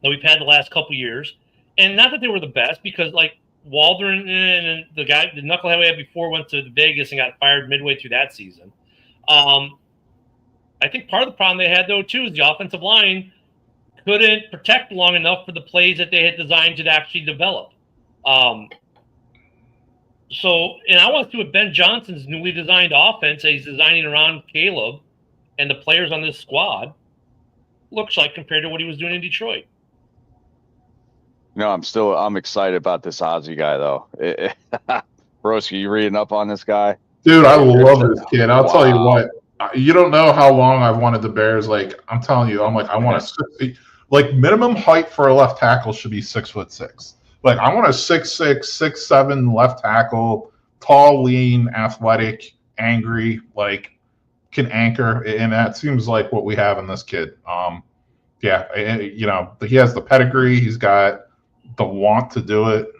that we've had the last couple of years. And not that they were the best, because like Waldron and the knucklehead we had before went to Vegas and got fired midway through that season. I think part of the problem they had though too is the offensive line couldn't protect long enough for the plays that they had designed to actually develop. And I want to see what Ben Johnson's newly designed offense that he's designing around Caleb and the players on this squad looks like compared to what he was doing in Detroit. No, I'm excited about this Ozzy guy though. Broski, you reading up on this guy? Dude, I love this kid. I'll tell you what. You don't know how long I've wanted the Bears. Like, I'm telling you, I'm like, I want minimum height for a left tackle should be 6'6". Like, I want a 6'6", 6'7" left tackle, tall, lean, athletic, angry, like can anchor, and that seems like what we have in this kid. Yeah, he has the pedigree. He's got the want to do it.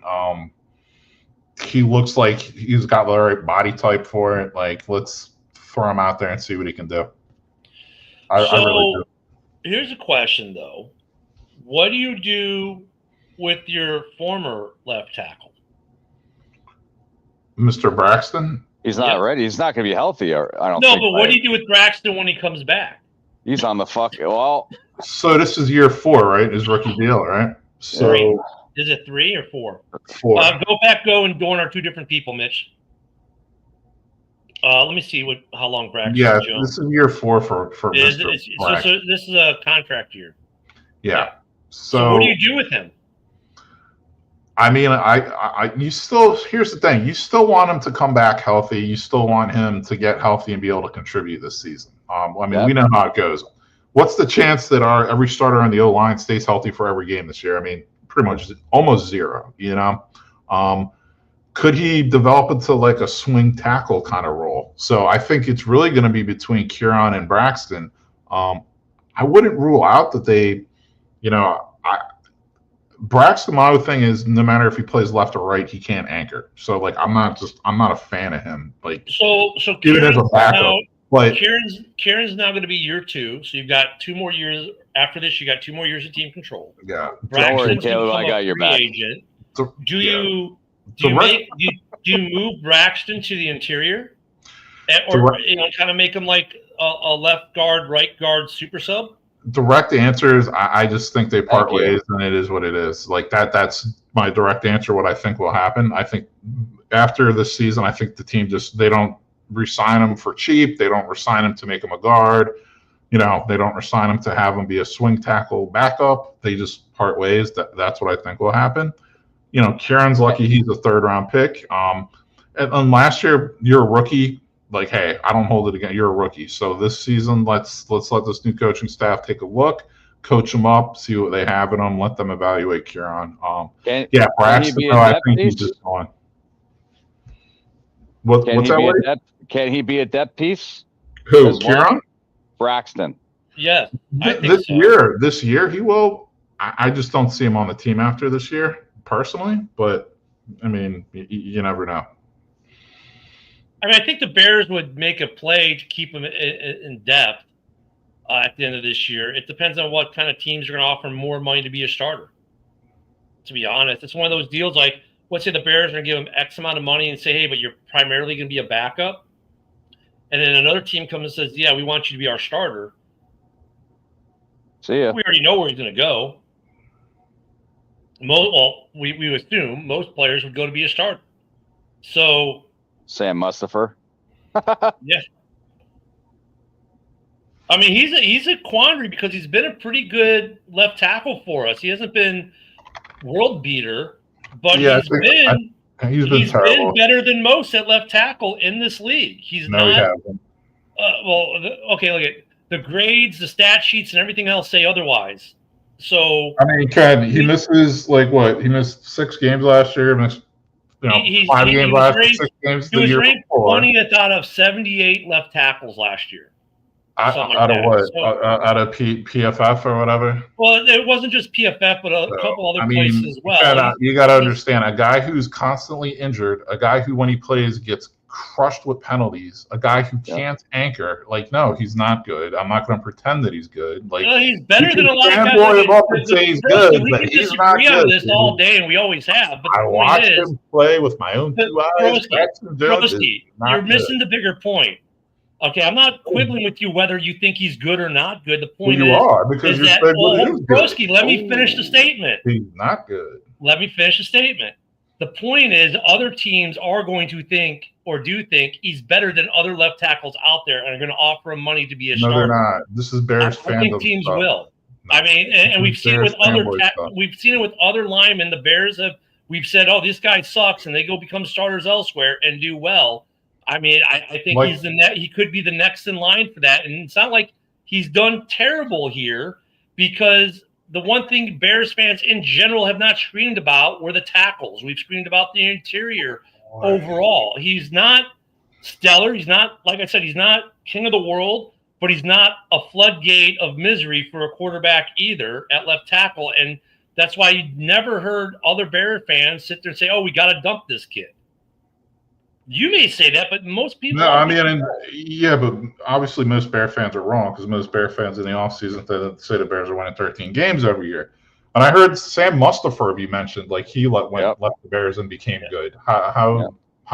He looks like he's got the right body type for it. Like, let's throw him out there and see what he can do. I really do. Here's a question, though. What do you do with your former left tackle? Mr. Braxton? He's not ready. He's not going to be healthy. I don't think. No, but what do you do with Braxton when he comes back? He's on the well. So this is year 4, right? His rookie deal, right? So 3. Is it 3 or 4? 4. Go and Dorn are 2 different people, Mitch. Let me see how long Braxton. Yeah, this is year 4 for Mr. So this is a contract year. Yeah. So what do you do with him? I mean, you still, here's the thing. You still want him to come back healthy. You still want him to get healthy and be able to contribute this season. We know how it goes. What's the chance that every starter on the O-line stays healthy for every game this year? I mean, pretty much almost 0, Could he develop into like a swing tackle kind of role? So I think it's really going to be between Kieran and Braxton. I wouldn't rule out that they, Braxton, my thing is no matter if he plays left or right, he can't anchor. So like I'm not a fan of him. Like so even as a backup. But Kieran's now going to be year 2, so you've got 2 more years after this. You got 2 more years of team control. Yeah, don't worry, Caleb. I got your back. Do you move Braxton to the interior, or kind of make him like a left guard, right guard super sub? Direct answer is I just think they part ways, and it is what it is. Like that's my direct answer. What I think will happen. I think after this season, I think the team they don't re-sign him for cheap. They don't re-sign him to make him a guard. They don't re-sign him to have him be a swing tackle backup. They just part ways. That's what I think will happen. Kieran's lucky he's a 3rd-round pick. And last year, you're a rookie. Like, hey, I don't hold it again. You're a rookie. So this season, let's let this new coaching staff take a look, coach them up, see what they have in them, let them evaluate Kieran. Braxton, I think he's just going. What's that way? Can he be a depth piece? Who, Kieran? Braxton. Yeah. This year he will. I just don't see him on the team after this year, personally. But, I mean, you never know. I mean, I think the Bears would make a play to keep him in depth at the end of this year. It depends on what kind of teams are going to offer more money to be a starter, to be honest. It's one of those deals like, let's say the Bears are going to give him X amount of money and say, hey, but you're primarily going to be a backup. And then another team comes and says, yeah, we want you to be our starter. See ya. We already know where he's going to go. We assume most players would go to be a starter. So Sam Mustipher. Yeah. I mean, he's a quandary because he's been a pretty good left tackle for us. He hasn't been world beater, but he's been better than most at left tackle in this league. He hasn't. Okay, look at the grades, the stat sheets, and everything else say otherwise. So I mean, Ken, he misses he missed 6 games last year. Missed 5 games last year, 6 games the year before. He was ranked 20th out of 78 left tackles last year. Out of what? Out of PFF or whatever? Well, it wasn't just PFF, but a couple other places as well. You got to understand, a guy who's constantly injured, a guy who, when he plays, gets crushed with penalties, a guy who can't anchor. No, he's not good. I'm not going to pretend that he's good. He's better than a lot of guys. Fanboy him up and say he's good, but he's not good. On this all day, and we always have. But I watched him play with my own 2 eyes. You're missing the bigger point. Okay, I'm not quibbling with you whether you think he's good or not good. The point you are, because you're saying Broski, let me finish the statement. He's not good. Let me finish the statement. The point is, other teams are going to think or do think he's better than other left tackles out there and are going to offer him money to be a starter. No, they're not. This is Bears fandom. I think teams will. No. I mean, and we've seen it with other linemen. The Bears we've said, oh, this guy sucks, and they go become starters elsewhere and do well. I mean, I think he could be the next in line for that. And it's not like he's done terrible here, because the one thing Bears fans in general have not screamed about were the tackles. We've screamed about the interior overall. He's not stellar. He's not, like I said, he's not king of the world, but he's not a floodgate of misery for a quarterback either at left tackle. And that's why you never heard other Bear fans sit there and say, oh, we got to dump this kid. You may say that, but most people. No, I mean, but obviously most Bear fans are wrong, because most Bear fans in the offseason say the Bears are winning 13 games every year. And I heard Sam Mustipher be mentioned, he left the Bears and became good. How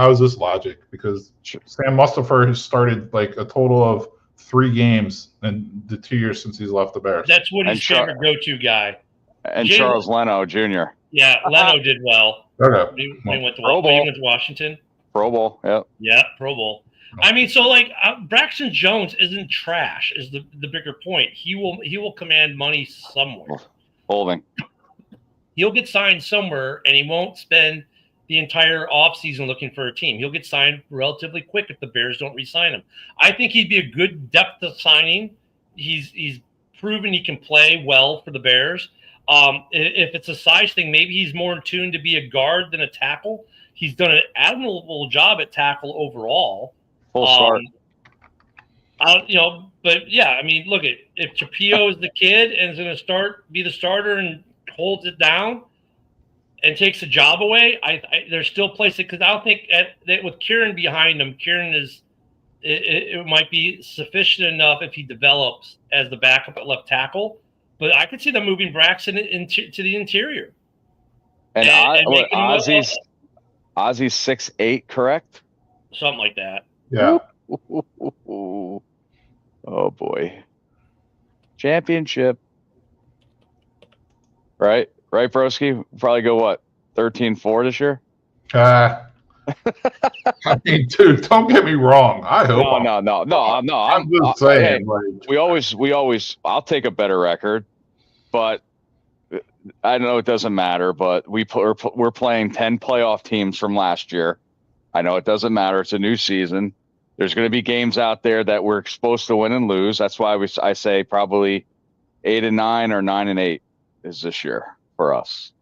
is this logic? Because Sam Mustipher has started a total of 3 games in the 2 years since he's left the Bears. That's what his favorite go-to guy. And Charles Leno Jr. Yeah, Leno did well. Okay. He went to Washington. Pro Bowl, yeah. Yeah, Pro Bowl. I mean, so Braxton Jones isn't trash, is the bigger point. He will command money somewhere. Holding. He'll get signed somewhere, and he won't spend the entire offseason looking for a team. He'll get signed relatively quick if the Bears don't re-sign him. I think he'd be a good depth of signing. He's proven he can play well for the Bears. If it's a size thing, maybe he's more in tune to be a guard than a tackle. He's done an admirable job at tackle overall. Full start. But yeah, I mean, look, if Chapio is the kid and is going to be the starter and holds it down and takes the job away, there's still places, because I don't think that with Kieran behind him, Kieran it might be sufficient enough if he develops as the backup at left tackle. But I could see them moving Braxton to the interior. And Ozzy's 6'8", correct? Something like that. Yeah. Oh boy. Championship. Right, Broski? Probably go what? 13-4 this year? I mean, dude, don't get me wrong. I hope. No. I'm just saying. We always. I'll take a better record, but I know it doesn't matter. But we're playing 10 playoff teams from last year. I know it doesn't matter. It's a new season. There's going to be games out there that we're supposed to win and lose. That's why I say probably 8-9 or 9-8 is this year for us.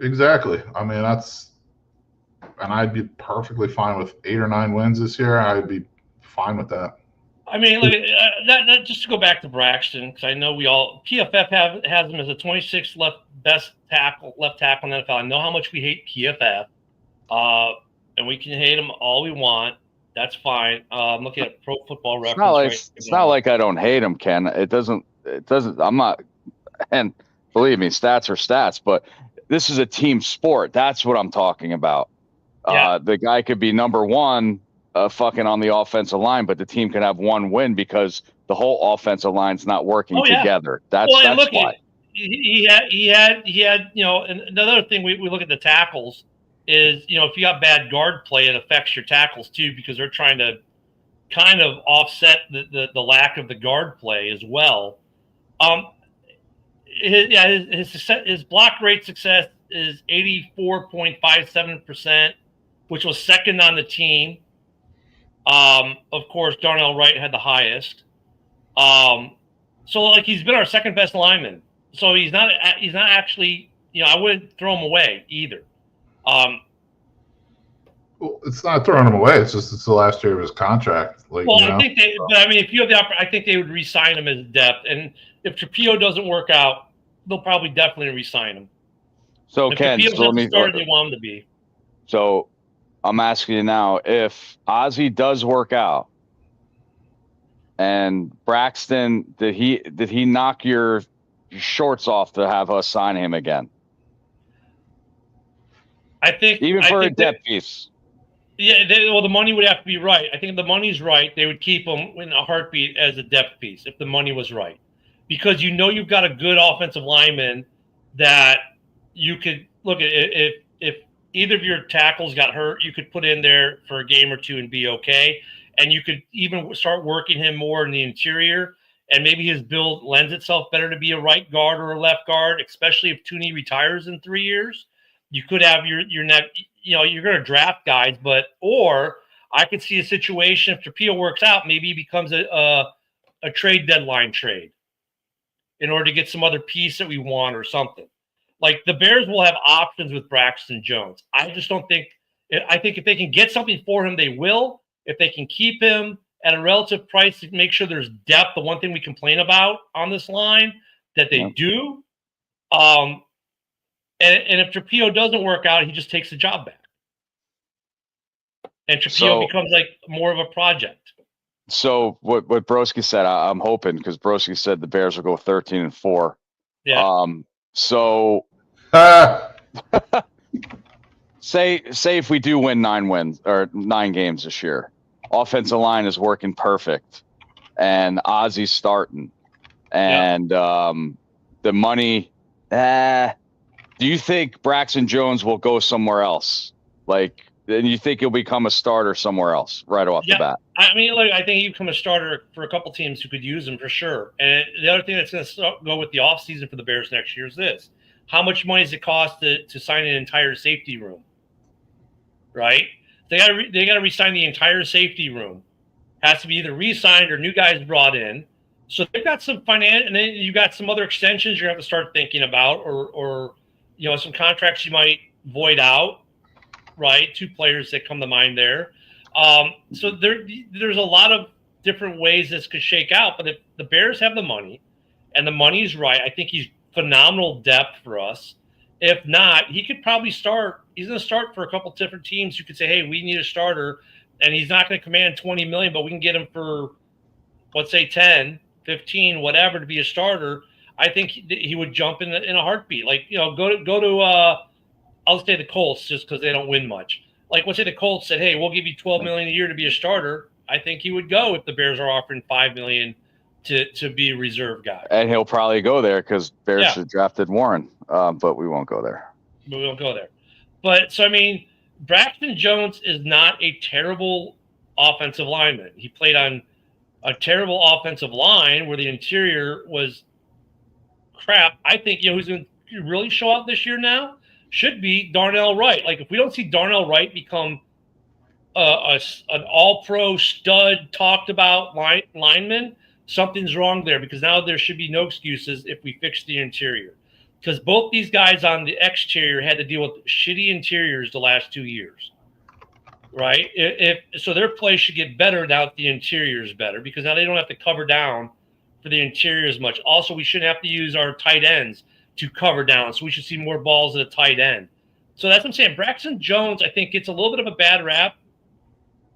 Exactly. I mean, and I'd be perfectly fine with 8 or 9 wins this year. I'd be fine with that. I mean, look, that just to go back to Braxton, because I know PFF has him as a 26th left tackle in the NFL. I know how much we hate PFF, and we can hate them all we want. That's fine. I'm looking at Pro Football Reference. It's not like I don't hate him, Ken. It doesn't. I'm not. And believe me, stats are stats. But this is a team sport. That's what I'm talking about. Yeah. The guy could be number one, fucking on the offensive line, but the team can have one win because the whole offensive line's not working together. That's why. he had, you know, and another thing we look at the tackles is, you know, if you got bad guard play, it affects your tackles too, because they're trying to kind of offset the lack of the guard play as well. His block rate success is 84.57%, which was second on the team. Of course, Darnell Wright had the highest. So like he's been our second best lineman. So he's not actually, you know, I wouldn't throw him away either. Well, it's not throwing him away. It's just it's the last year of his contract. Like, well, I think but I mean, if you have the I think they would re-sign him as depth. And if Trapillo doesn't work out, they'll probably definitely re-sign him. So Ken, so let me start they want him to be. So I'm asking you now, if Ozzie does work out, and Braxton, did he knock your shorts off to have us sign him again? I think even for a depth piece. Yeah, well, the money would have to be right. I think if the money's right, they would keep him in a heartbeat as a depth piece if the money was right, because you know you've got a good offensive lineman that you could look at. If either of your tackles got hurt, you could put in there for a game or two and be okay, and you could even start working him more in the interior. And maybe his build lends itself better to be a right guard or a left guard, especially if Tooney retires in 3 years. You could have your neck. You know, you're going to draft guys, or I could see a situation if Trapillo works out, maybe he becomes a trade deadline trade in order to get some other piece that we want or something. Like the Bears will have options with Braxton Jones. I just don't think. I think if they can get something for him, they will. If they can keep him at a relative price to make sure there's depth, the one thing we complain about on this line that they do. And if Trapillo doesn't work out, he just takes the job back. And Trapillo becomes like more of a project. So what Broski said, I'm hoping, because Broski said the Bears will go 13-4. Yeah. So say if we do win 9 games this year, offensive line is working perfect, and Ozzie's starting, and the money. Do you think Braxton Jones will go somewhere else? Like, then you think he'll become a starter somewhere else right off the bat? I mean, look, I think he'll become a starter for a couple teams who could use him for sure. And the other thing that's going to go with the offseason for the Bears next year is this. How much money does it cost to sign an entire safety room? Right? They got to re-sign the entire safety room. Has to be either re-signed or new guys brought in. So they've got some finance, and then you got some other extensions you're going to have to start thinking about, or you know, some contracts you might void out, right? 2 players that come to mind there. So there's a lot of different ways this could shake out. But if the Bears have the money and the money's right, I think he's phenomenal depth for us. If not, he could probably start. He's going to start for a couple different teams who could say, hey, we need a starter. And he's not going to command $20 million, but we can get him for, let's say, 10, 15, whatever, to be a starter. I think he would jump in a heartbeat. Like, you know, go to I'll say the Colts, just because they don't win much. Like, let's say the Colts said, hey, we'll give you $12 million a year to be a starter. I think he would go if the Bears are offering $5 million to be a reserve guy. And he'll probably go there because Bears have drafted Warren, but we won't go there. But we won't go there. But so I mean, Braxton Jones is not a terrible offensive lineman. He played on a terrible offensive line where the interior was crap. I think, you know, who's going to really show out this year now should be Darnell Wright. Like, if we don't see Darnell Wright become an all-pro stud, talked about lineman, something's wrong there, because now there should be no excuses if we fix the interior. Because both these guys on the exterior had to deal with shitty interiors the last 2 years, right? So their play should get better now that the interior is better, because now they don't have to cover down for the interior as much. Also, we shouldn't have to use our tight ends to cover down, so we should see more balls at a tight end. So that's what I'm saying. Braxton Jones, I think, gets a little bit of a bad rap,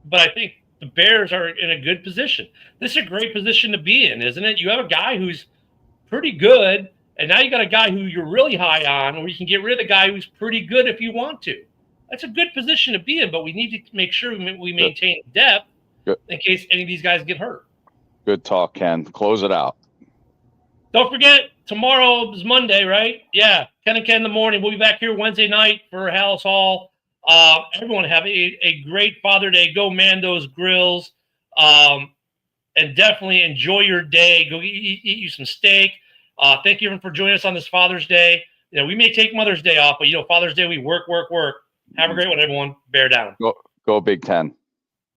but I think the Bears are in a good position. This is a great position to be in, isn't it? You have a guy who's pretty good, and now you got a guy who you're really high on, or you can get rid of the guy who's pretty good if you want to. That's a good position to be in, but we need to make sure we maintain depth in case any of these guys get hurt. Good talk, Ken. Close it out. Don't forget, tomorrow is Monday, right? Yeah, Ken and Ken in the morning. We'll be back here Wednesday night for Halas Hall. Everyone have a great Father Day. Go Mando's Grills. And definitely enjoy your day. Go eat you some steak. Thank you everyone for joining us on this Father's Day. We may take Mother's Day off, but Father's Day we work. Have a great one, everyone. Bear down. Go Big Ten.